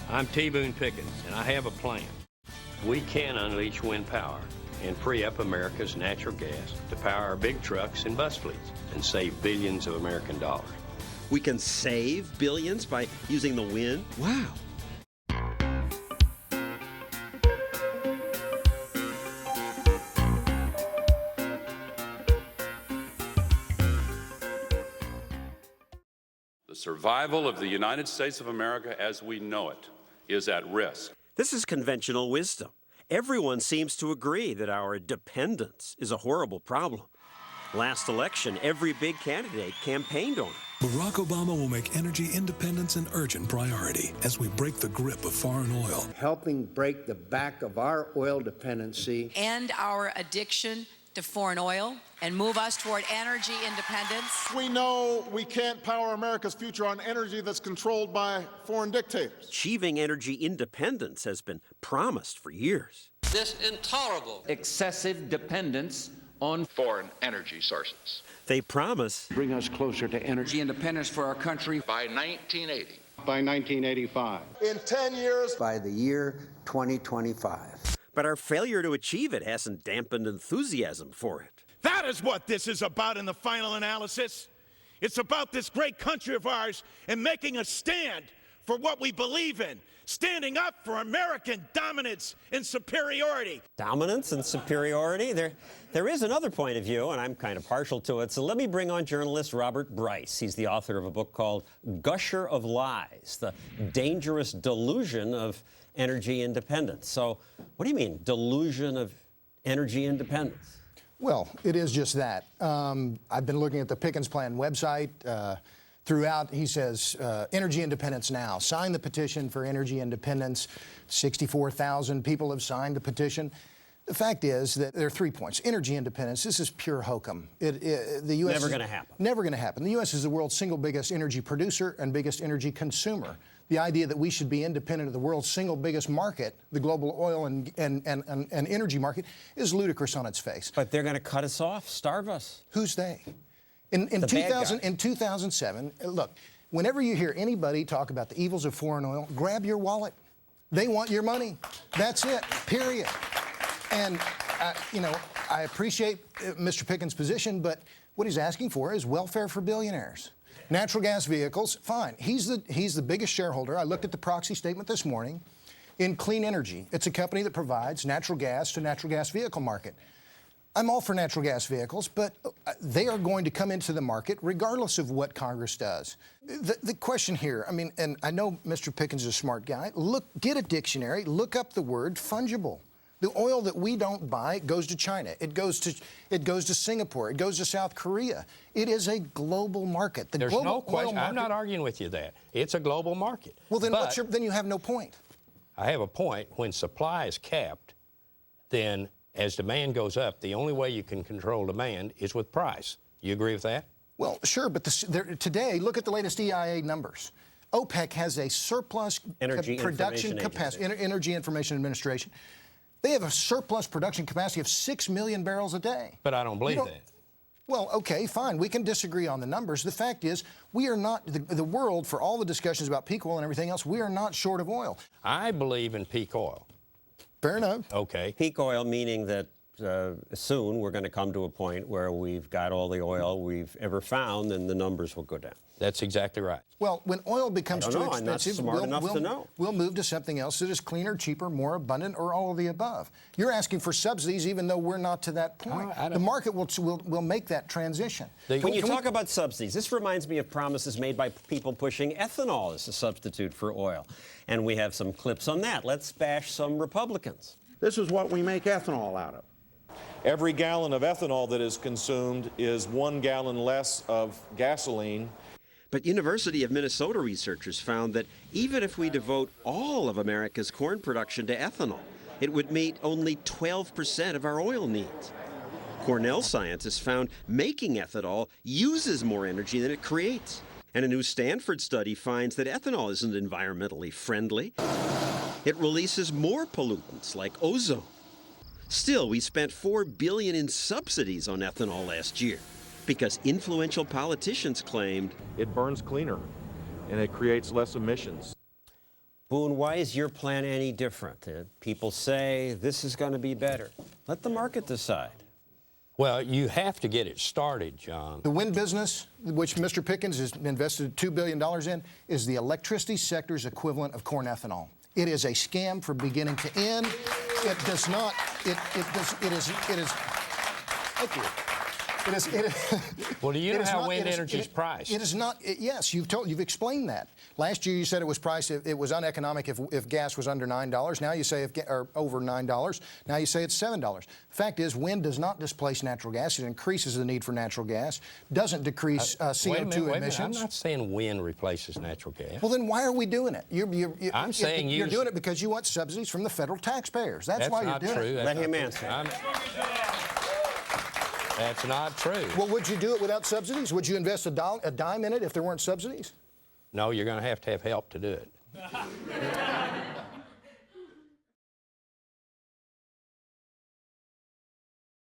I'm T. Boone Pickens, and I have a plan. We can unleash wind power and free up America's natural gas to power our big trucks and bus fleets and save billions of American dollars. We can save billions by using the wind? Wow. The survival of the United States of America as we know it is at risk. This is conventional wisdom. Everyone seems to agree that our dependence is a horrible problem. Last election, every big candidate campaigned on it. Barack Obama will make energy independence an urgent priority as we break the grip of foreign oil. Helping break the back of our oil dependency. End our addiction to foreign oil and move us toward energy independence. We know we can't power America's future on energy that's controlled by foreign dictators. Achieving energy independence has been promised for years. This intolerable excessive dependence on foreign energy sources. They promise Bring us closer to energy Independence for our country by 1980. by 1985. In 10 years, By the year 2025. but our failure to achieve it hasn't dampened enthusiasm for it. That is what this is about in the final analysis. It's about this great country of ours and making a stand for what we believe in, standing up for American dominance and superiority. Dominance and superiority? There is another point of view, and I'm kind of partial to it, so let me bring on journalist Robert Bryce. He's the author of a book called Gusher of Lies, The Dangerous Delusion of Energy Independence. So what do you mean, delusion of energy independence? Well, it is just that. I've been looking at the Pickens Plan website. Throughout, he says, energy independence now. Sign the petition for energy independence. 64,000 people have signed the petition. The fact is that there are 3 points. Energy independence, this is pure hokum. The U.S. Never going to happen. Never going to happen. The U.S. is the world's single biggest energy producer and biggest energy consumer. The idea that we should be independent of the world's single biggest market, the global oil and energy market, is ludicrous on its face. But they're going to cut us off, starve us. Who's they? In 2007, look, whenever you hear anybody talk about the evils of foreign oil, grab your wallet. They want your money. That's it, period. And, I appreciate Mr. Pickens' position, but what he's asking for is welfare for billionaires. Natural gas vehicles, fine. He's the biggest shareholder. I looked at the proxy statement this morning in Clean Energy. It's a company that provides natural gas to natural gas vehicle market. I'm all for natural gas vehicles, but they are going to come into the market regardless of what Congress does. The question here, I mean, and I know Mr. Pickens is a smart guy. Get a dictionary, look up the word fungible. The oil that we don't buy goes to China. It goes to Singapore. It goes to South Korea. It is a global market. There's no question. I'm not arguing with you that. It's a global market. Well, then then you have no point. I have a point. When supply is capped, then as demand goes up, the only way you can control demand is with price. You agree with that? Well, sure, but today, look at the latest EIA numbers. OPEC has a surplus production capacity, Energy Information Administration. They have a surplus production capacity of 6 million barrels a day. But I don't believe that. Well, okay, fine. We can disagree on the numbers. The fact is, we are not, the world, for all the discussions about peak oil and everything else, we are not short of oil. I believe in peak oil. Fair enough. Okay. Peak oil meaning that soon we're going to come to a point where we've got all the oil we've ever found and the numbers will go down. That's exactly right. Well, when oil becomes too I'm not expensive, smart enough to know. We'll move to something else that is cleaner, cheaper, more abundant, or all of the above. You're asking for subsidies even though we're not to that point. The market will make that transition. When you talk about subsidies, this reminds me of promises made by people pushing ethanol as a substitute for oil. And we have some clips on that. Let's bash some Republicans. This is what we make ethanol out of. Every gallon of ethanol that is consumed is 1 gallon less of gasoline. But University of Minnesota researchers found that even if we devote all of America's corn production to ethanol, it would meet only 12% of our oil needs. Cornell scientists found making ethanol uses more energy than it creates. And a new Stanford study finds that ethanol isn't environmentally friendly. It releases more pollutants like ozone. Still, we spent $4 billion in subsidies on ethanol last year because influential politicians claimed it burns cleaner and it creates less emissions. Boone, why is your plan any different? People say this is going to be better. Let the market decide. Well, you have to get it started, John. The wind business, which Mr. Pickens has invested $2 billion in, is the electricity sector's equivalent of corn ethanol. It is a scam from beginning to end. It does not, it is, thank you. Well, do you know how wind energy is priced? It is not. Yes, you've explained that. Last year you said it was priced. It was uneconomic if gas was under $9. Now you say or over $9. Now you say it's $7. The fact is, wind does not displace natural gas. It increases the need for natural gas. Doesn't decrease CO2 emissions. I'm not saying wind replaces natural gas. Well, then why are we doing it? I'm saying you're doing it because you want subsidies from the federal taxpayers. That's why you're doing it. Let him answer. That's not true. Well, would you do it without subsidies? Would you invest a dime in it if there weren't subsidies? No, you're going to have help to do it.